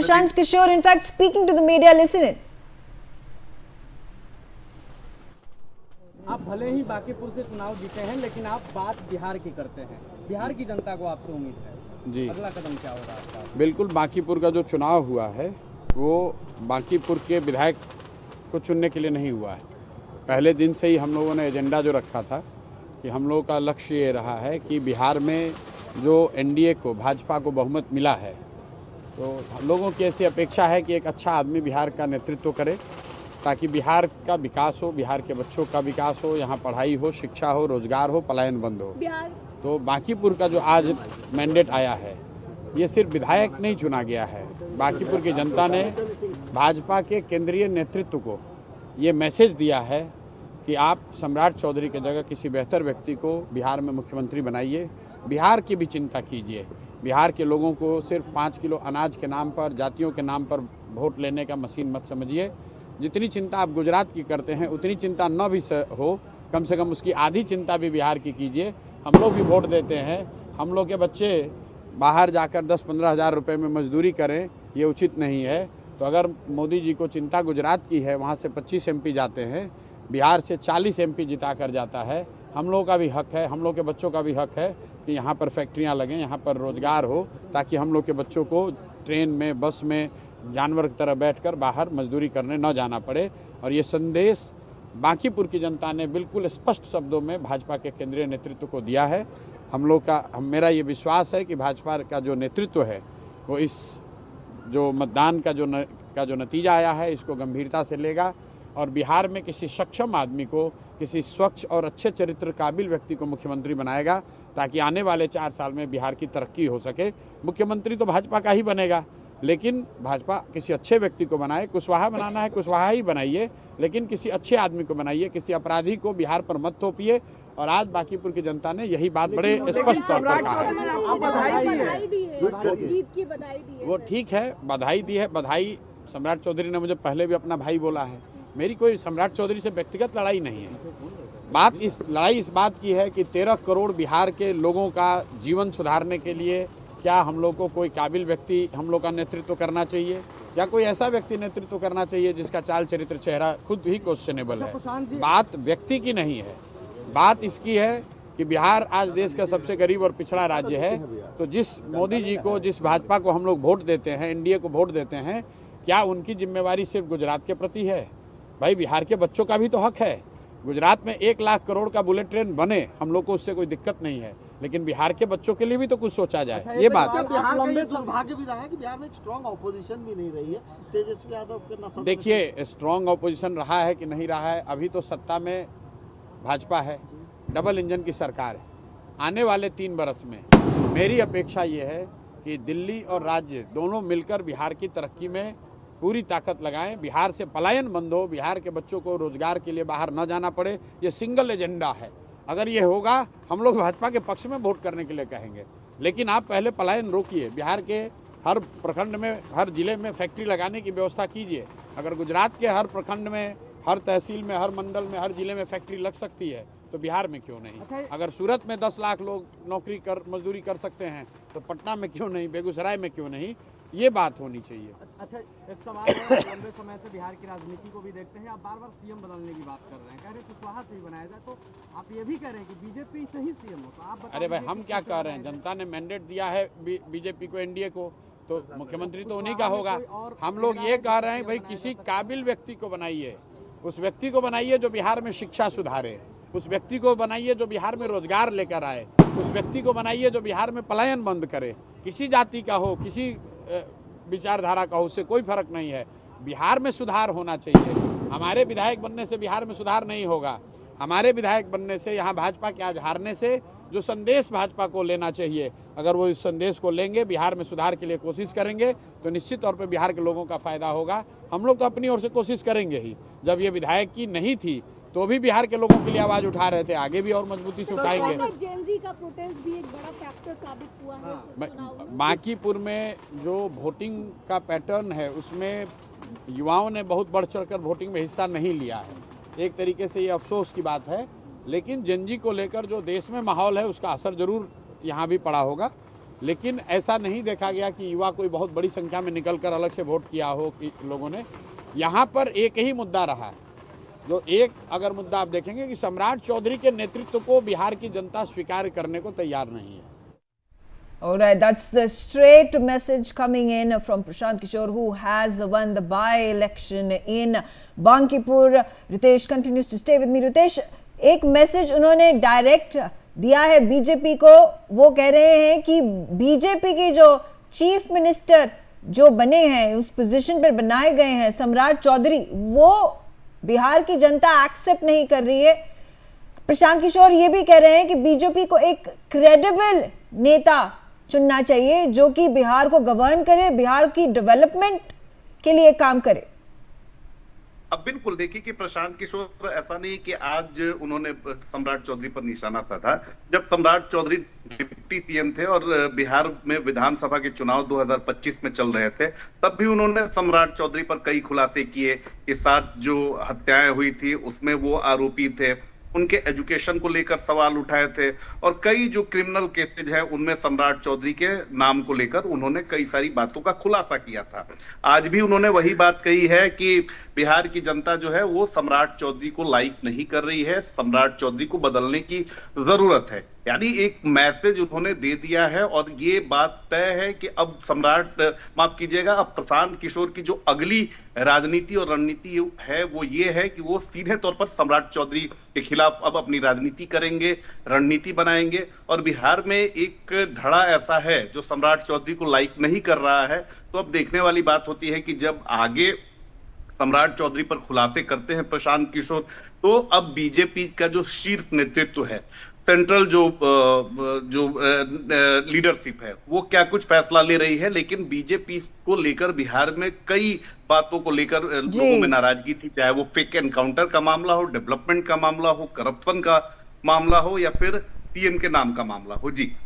Prashant Kishore, in fact, speaking to the media, listen in. आप भले ही बांकीपुर से चुनाव जीते हैं, लेकिन आप बात बिहार की करते हैं। बिहार की जनता को आपसे उम्मीद है जी, अगला कदम क्या होगा आपका? बिल्कुल। बांकीपुर का जो चुनाव हुआ है वो बांकीपुर के विधायक को चुनने के लिए नहीं हुआ है। पहले दिन से ही हम लोगों ने एजेंडा जो रखा था कि हम लोगों का लक्ष्य ये रहा है कि बिहार में जो एनडीए को, भाजपा को बहुमत मिला है, तो हम लोगों की ऐसी अपेक्षा है कि एक अच्छा आदमी बिहार का नेतृत्व करे ताकि बिहार का विकास हो, बिहार के बच्चों का विकास हो, यहाँ पढ़ाई हो, शिक्षा हो, रोजगार हो, पलायन बंद हो। तो बांकीपुर का जो आज मैंडेट आया है, ये सिर्फ विधायक नहीं चुना गया है। बांकीपुर की जनता ने भाजपा के केंद्रीय नेतृत्व को ये मैसेज दिया है कि आप सम्राट चौधरी की जगह किसी बेहतर व्यक्ति को बिहार में मुख्यमंत्री बनाइए, बिहार की भी चिंता कीजिए। बिहार के लोगों को सिर्फ 5 किलो अनाज के नाम पर, जातियों के नाम पर वोट लेने का मशीन मत समझिए। जितनी चिंता आप गुजरात की करते हैं उतनी चिंता न भी हो, कम से कम उसकी आधी चिंता भी बिहार की कीजिए। हम लोग भी वोट देते हैं, हम लोग के बच्चे बाहर जाकर 10-15 हज़ार रुपये में मजदूरी करें, ये उचित नहीं है। तो अगर मोदी जी को चिंता गुजरात की है, वहाँ से 25 एमपी जाते हैं, बिहार से 40 एमपी जिता कर जाता है। हम लोगों का भी हक है, हम लोग के बच्चों का भी हक है कि यहाँ पर फैक्ट्रियाँ लगें, यहाँ पर रोज़गार हो, ताकि हम लोग के बच्चों को ट्रेन में, बस में जानवर की तरह बैठकर बाहर मजदूरी करने न जाना पड़े। और ये संदेश बांकीपुर की जनता ने बिल्कुल स्पष्ट शब्दों में भाजपा के केंद्रीय नेतृत्व को दिया है। मेरा ये विश्वास है कि भाजपा का जो नेतृत्व है वो इस जो मतदान का जो नतीजा आया है इसको गंभीरता से लेगा और बिहार में किसी सक्षम आदमी को, किसी स्वच्छ और अच्छे चरित्र काबिल व्यक्ति को मुख्यमंत्री बनाएगा, ताकि आने वाले 4 साल में बिहार की तरक्की हो सके। मुख्यमंत्री तो भाजपा का ही बनेगा, लेकिन भाजपा किसी अच्छे व्यक्ति को बनाए। कुशवाहा बनाना है, कुशवाहा ही बनाइए, लेकिन किसी अच्छे आदमी को बनाइए, किसी अपराधी को बिहार पर मत थोपिए। और आज बांकीपुर की जनता ने यही बात बड़े स्पष्ट तौर पर कहा है। वो ठीक है, बधाई दी है। बधाई सम्राट चौधरी ने मुझे पहले भी अपना भाई बोला है। मेरी कोई सम्राट चौधरी से व्यक्तिगत लड़ाई नहीं है। लड़ाई इस बात की है कि 13 करोड़ बिहार के लोगों का जीवन सुधारने के लिए क्या हम लोग को कोई काबिल व्यक्ति हम लोग का नेतृत्व करना चाहिए, या कोई ऐसा व्यक्ति नेतृत्व करना चाहिए जिसका चाल चरित्र, चेहरा खुद ही क्वेश्चनेबल है। बात व्यक्ति की नहीं है, बात इसकी है कि बिहार आज देश का सबसे गरीब और पिछड़ा राज्य है। तो जिस मोदी जी को, जिस भाजपा को हम लोग वोट देते हैं, एनडीए को वोट देते हैं, क्या उनकी जिम्मेवारी सिर्फ गुजरात के प्रति है? भाई, बिहार के बच्चों का भी तो हक है। गुजरात में 1 लाख करोड़ का बुलेट ट्रेन बने, हम लोग को उससे कोई दिक्कत नहीं है, लेकिन बिहार के बच्चों के लिए भी तो कुछ सोचा जाए। ये बात है। बिहार का ये दुर्भाग्य भी रहा है कि बिहार में एक स्ट्रांग ऑपोजिशन भी नहीं रही है। तेजस्वी यादव के नस्ल, देखिए, स्ट्रांग ऑपोजिशन रहा है कि नहीं रहा है, अभी तो सत्ता में भाजपा है, डबल इंजन की सरकार है। आने वाले 3 बरस में मेरी अपेक्षा ये है कि दिल्ली और राज्य दोनों मिलकर बिहार की तरक्की में पूरी ताकत लगाएं, बिहार से पलायन बंद हो, बिहार के बच्चों को रोजगार के लिए बाहर न जाना पड़े। ये सिंगल एजेंडा है। अगर ये होगा, हम लोग भाजपा के पक्ष में वोट करने के लिए कहेंगे, लेकिन आप पहले पलायन रोकिए। बिहार के हर प्रखंड में, हर जिले में फैक्ट्री लगाने की व्यवस्था कीजिए। अगर गुजरात के हर प्रखंड में, हर तहसील में, हर मंडल में, हर जिले में फैक्ट्री लग सकती है, तो बिहार में क्यों नहीं? अगर सूरत में 10 लाख लोग मजदूरी कर सकते हैं, तो पटना में क्यों नहीं, बेगूसराय में क्यों नहीं? ये बात होनी चाहिए। अच्छा, एक सवाल है, लंबे समय से बिहार की राजनीति को भी देखते हैं, आप बार बार सीएम बदलने की बात कर रहे हैं, कह रहे कुशवाहा से ही बनाया जाए, तो आप ये भी कह रहे हैं कि बीजेपी से ही सीएम हो, तो आप बताइए। अरे भाई, हम क्या कह रहे हैं? जनता ने मैंडेट दिया है बीजेपी को, एनडीए को, तो मुख्यमंत्री तो उन्हीं का होगा। हम लोग ये कह रहे हैं भाई, किसी काबिल व्यक्ति को बनाइए, उस व्यक्ति को बनाइए जो बिहार में शिक्षा सुधारे, उस व्यक्ति को बनाइए जो बिहार में रोजगार लेकर आए, उस व्यक्ति को बनाइए जो बिहार में पलायन बंद करे। किसी जाति का हो, किसी विचारधारा का हो, उससे कोई फर्क नहीं है। बिहार में सुधार होना चाहिए। हमारे विधायक बनने से बिहार में सुधार नहीं होगा। हमारे विधायक बनने से, यहाँ भाजपा के आज हारने से जो संदेश भाजपा को लेना चाहिए, अगर वो इस संदेश को लेंगे, बिहार में सुधार के लिए कोशिश करेंगे, तो निश्चित तौर पे बिहार के लोगों का फायदा होगा। हम लोग तो अपनी ओर से कोशिश करेंगे ही। जब ये विधायक की नहीं थी तो भी बिहार के लोगों के लिए आवाज उठा रहे थे, आगे भी और मजबूती से उठाएंगे। जेनजी का प्रोटेस्ट भी एक बड़ा फैक्टर साबित हुआ है। बांकीपुर में जो वोटिंग का पैटर्न है, उसमें युवाओं ने बहुत बढ़ चढ़कर वोटिंग में हिस्सा नहीं लिया है। एक तरीके से ये अफसोस की बात है, लेकिन जेनजी को लेकर जो देश में माहौल है, उसका असर जरूर यहाँ भी पड़ा होगा। लेकिन ऐसा नहीं देखा गया कि युवा कोई बहुत बड़ी संख्या में निकलकर अलग से वोट किया हो कि लोगों ने। यहाँ पर एक ही मुद्दा रहा है, जो एक अगर मुद्दा आप देखेंगे कि सम्राट चौधरी के नेतृत्व को बिहार की जनता स्वीकार करने को तैयार नहीं है। All right, that's the straight message coming in from Prashant Kishore, who has won the by-election in Bankipur. Ritesh continues to stay with me. Ritesh, एक मैसेज उन्होंने डायरेक्ट दिया है बीजेपी को। वो कह रहे हैं कि बीजेपी की जो चीफ मिनिस्टर जो बने हैं, उस पोजीशन पर बनाए गए हैं सम्राट चौधरी, वो बिहार की जनता एक्सेप्ट नहीं कर रही है। प्रशांत किशोर ये भी कह रहे हैं कि बीजेपी को एक क्रेडिबल नेता चुनना चाहिए जो कि बिहार को गवर्न करे, बिहार की डेवलपमेंट के लिए काम करे। अब बिल्कुल देखिए कि प्रशांत किशोर, ऐसा नहीं कि आज उन्होंने सम्राट चौधरी पर निशाना साधा। जब सम्राट चौधरी डिप्टी सीएम थे और बिहार में विधानसभा के चुनाव 2025 में चल रहे थे, तब भी उन्होंने सम्राट चौधरी पर कई खुलासे किए कि 7 जो हत्याएं हुई थी उसमें वो आरोपी थे। उनके एजुकेशन को लेकर सवाल उठाए थे और कई जो क्रिमिनल केसेज है उनमें सम्राट चौधरी के नाम को लेकर उन्होंने कई सारी बातों का खुलासा किया था। आज भी उन्होंने वही बात कही है कि बिहार की जनता जो है वो सम्राट चौधरी को लाइक नहीं कर रही है, सम्राट चौधरी को बदलने की जरूरत है। यानी एक मैसेज उन्होंने दे दिया है और ये बात तय है कि अब सम्राट, माफ कीजिएगा, अब प्रशांत किशोर की जो अगली राजनीति और रणनीति है वो ये है कि वो सीधे तौर पर सम्राट चौधरी के खिलाफ अब अपनी राजनीति करेंगे, रणनीति बनाएंगे। और बिहार में एक धड़ा ऐसा है जो सम्राट चौधरी को लाइक नहीं कर रहा है। तो अब देखने वाली बात होती है कि जब आगे सम्राट चौधरी पर खुलासे करते हैं प्रशांत किशोर, तो अब बीजेपी का जो शीर्ष नेतृत्व है, सेंट्रल जो लीडरशिप है, वो क्या कुछ फैसला ले रही है। लेकिन बीजेपी को लेकर बिहार में कई बातों को लेकर लोगों में नाराजगी थी, चाहे वो फेक एनकाउंटर का मामला हो, डेवलपमेंट का मामला हो, करप्शन का मामला हो या फिर सीएम के नाम का मामला हो। जी।